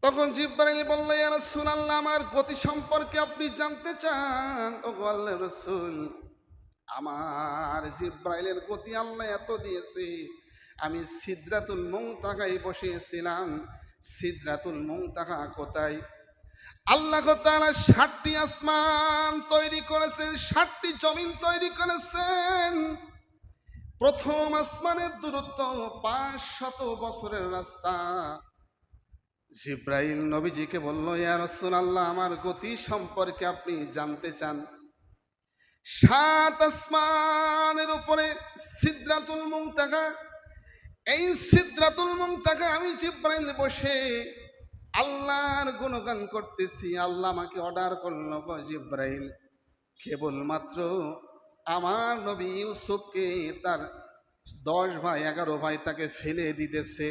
তখন জিব্রাইল বলল, ইয়া রাসূলুল্লাহ, আমার গতি সম্পর্কে আপনি জানতে চান? ওগো আল্লাহর রাসূল, আমার জিব্রাইলের গতি আল্লাহ এত দিয়েছে, আমি সিদরাতুল মুনতাহায় বসেছিলাম। সিদরাতুল মুনতাহা কোথায়? আল্লাহ তাআলা ৭টি আসমান তৈরি করেছেন, ৭টি জমিন তৈরি করেছেন। প্রথম আসমানের দূরত্ব ৫০০ বছরের রাস্তা। জিব্রাইল নবীজিকে বলল, ইয়া রাসূলুল্লাহ, আমার গতি সম্পর্কে আপনি জানতে চান? ৭ আসমানের উপরে সিদরাতুল মুনতাহা, এই সিদরাতুল মুনতাহা আমি জিব্রাইল বসে আল্লাহর গুণগান করতেছি। আল্লাহ আমাকে অর্ডার করলো, গো জিব্রাইল, কেবলমাত্র আমার নবী ইউসুফকে তার 10 ভাই 11 ভাই তাকে ফেলে দিতেছে,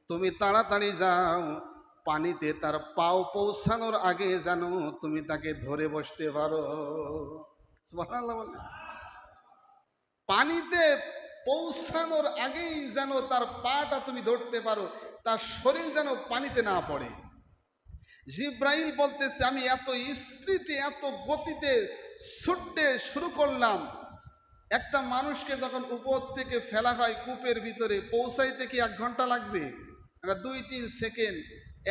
তুমি তাড়াতাড়ি যাও, পানিতে তার পাও পৌঁছানোর আগে জানো তুমি তাকে ধরে বসতে পারো। সুবহানাল্লাহ বলেন। পানিতে পৌঁছানোর আগেই যেন তার পাটা তুমি ধরতে পারো, তার শরীর যেন পানিতে না পড়ে। জিব্রাইল বলতেছে, আমি এত স্পিডে এত গতিতে ছুটতে শুরু করলাম। একটা মানুষকে যখন উপর থেকে ফেলা হয় কূপের ভিতরে, পৌঁছাইতে কি 1 ঘন্টা লাগবে? এটা 2-3 সেকেন্ড,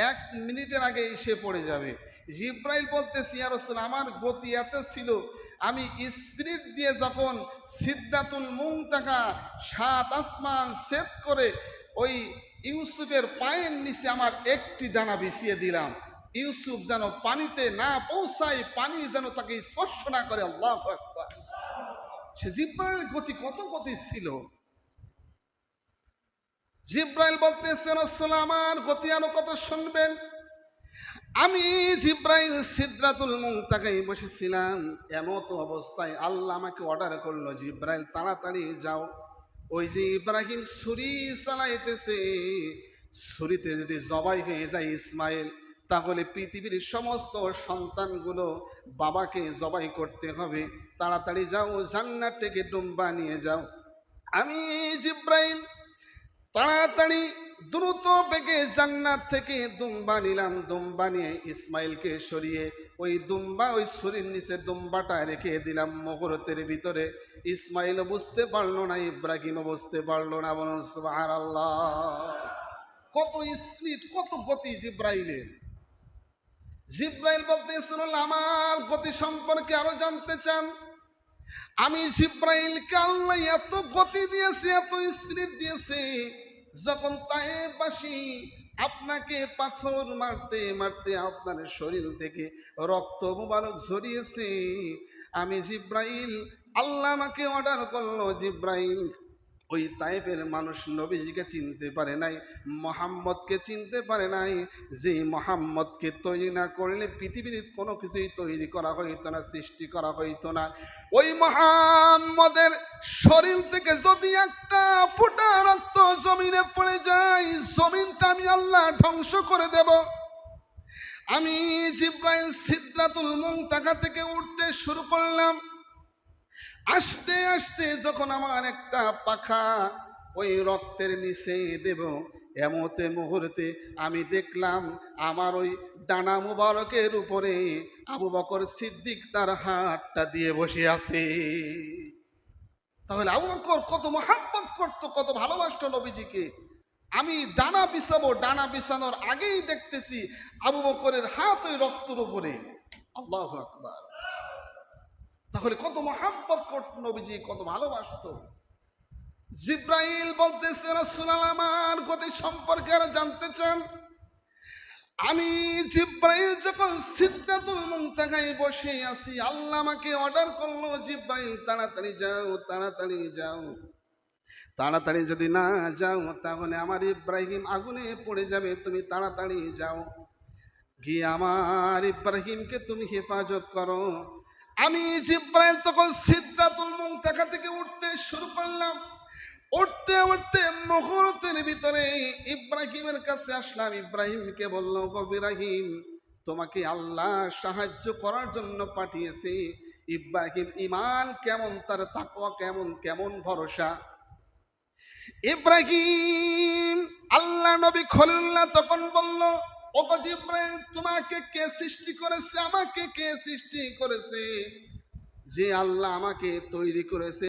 1 মিনিটের আগে এসে পড়ে যাবে। জিব্রাইল বলতেছে, ইয়া রাসূল, আমার গতি এত ছিল, আমি স্পিরিট দিয়ে যখন সিদরাতুল মুনতাহা 7 আসমান ছেদ করে ওই ইউসুফের পায়ের নিচে আমার একটি ডানা বিছিয়ে দিলাম, ইউসুফ যেন পানিতে না পৌঁছায়, পানি যেন তাকে স্পর্শ না করে। আল্লাহু আকবার। সে জিব্রাইলের গতি কত গতি ছিল! জিব্রাইল বলতেছে, রাসূল, আমার গতি আরো কত শুনবেন। আমি জিব্রাইল সিদরাতুল মুনতাহায় বসেছিলাম, এমতো অবস্থায় আল্লাহ আমাকে অর্ডার করলো, জিব্রাইল তাড়াতাড়ি যাও। ওই যে ইব্রাহিম ছুরি চালাইতেছে, ছুরিতে যদি জবাই হয়ে যায় ইসমাইল, তাহলে পৃথিবীর সমস্ত সন্তানগুলো বাবাকে জবাই করতে হবে। তাড়াতাড়ি যাও, জান্নাত থেকে দুম্বা নিয়ে যাও। আমি জিব্রাইল তাড়াতাড়ি দ্রুত বেগে জান্নাত থেকে দুম্বা নিলাম। দুম্বা নিয়ে ইসমাইলকে সরিয়ে ওই দুম্বা ওই ছুরির নিচে দুম্বাটা রেখে দিলাম মুহূর্তের ভিতরে। ইসমাইলও বুঝতে পারলো না, ইব্রাহিমও বুঝতে পারলো না। বলুন সুবহানাল্লাহ। কত স্পিড, কত গতি জিব্রাইলের! জিব্রাইল বলতেছিল, আমার গতি সম্পর্কে আরো জানতে চান? আমি জিব্রাইলকে আল্লাহ এত গতি দিয়েছে, এত স্পিরিট দিয়েছে, যখন তায়েফবাসী আপনাকে পাথর মারতে মারতে আপনার শরীর থেকে রক্ত মুবারক ঝরিয়েছে, আমি জিব্রাইল, আল্লাহ আমাকে অর্ডার করলো, জিব্রাইল, ওই তায়েফের মানুষ নবীজিকে চিনতে পারে নাই, মুহাম্মদকে চিনতে পারে নাই। যে মুহাম্মদকে তৈরি না করলে পৃথিবীর কোনো কিছুই তৈরি করা হইতো না, সৃষ্টি করা হইতো না। ওই মুহাম্মদের শরীর থেকে যদি একটা ফোঁটা রক্ত জমিনে পড়ে যায়, জমিনটা আমি আল্লাহ ধ্বংস করে দেব। আমি জিব্রাইল সিদরাতুল মুনতাহা থেকে উঠতে শুরু করলাম। আস্তে আস্তে যখন আমার একটা পাখা ওই রক্তের নিচে দেব, এমতে মুহূর্তে আমি দেখলাম আমার ওই ডানা মুবারকের উপরে আবু বকর সিদ্দিক তার হাতটা দিয়ে বসে আছে। তাহলে আবু বকর কত মহব্বত করতো, কত ভালোবাসতো নবীজিকে। আমি ডানা বিছাবো, ডানা বিছানোর আগেই দেখতেছি আবু বকরের হাত ওই রক্তের উপরে। আল্লাহু আকবার। তাহলে কত মহব্বত করত নবীজি, কত ভালোবাসতো। জিব্রাইল বলতেছে, রাসূলুল্লাহ, আমার গতি সম্পর্কে আর জানতে চান? আমি জিব্রাইল যখন সিদরাতুল মুনতাহায় বসে আছি, আল্লাহ আমাকে অর্ডার করলো, জিব্রাইল তাড়াতাড়ি যাও, তাড়াতাড়ি যাও। তাড়াতাড়ি যদি না যাও তাহলে আমার ইব্রাহিম আগুনে পড়ে যাবে, তুমি তাড়াতাড়ি যাও, গিয়ে আমার ইব্রাহিমকে তুমি হেফাজত করো। আমি জিব্রাইল তখন সিদরাতুল মুনতাহা থেকে উঠতে শুরু করলাম। উঠতে উঠতে মুহূর্তের ভিতরে ইব্রাহিমের কাছে আসলাম। ইব্রাহিমকে বললাম, গো ইব্রাহিম, তোমাকে আল্লাহ সাহায্য করার জন্য পাঠিয়েছে। ইব্রাহিম ঈমান কেমন, তার তাকওয়া কেমন, কেমন ভরসা। ইব্রাহিম আল্লাহ নবী খলিলুল্লাহ তখন বলল, ওগো জিব্রাইল, তোমাকে কে সৃষ্টি করেছে? আমাকে কে সৃষ্টি করেছে? যে আল্লাহ আমাকে তৈরি করেছে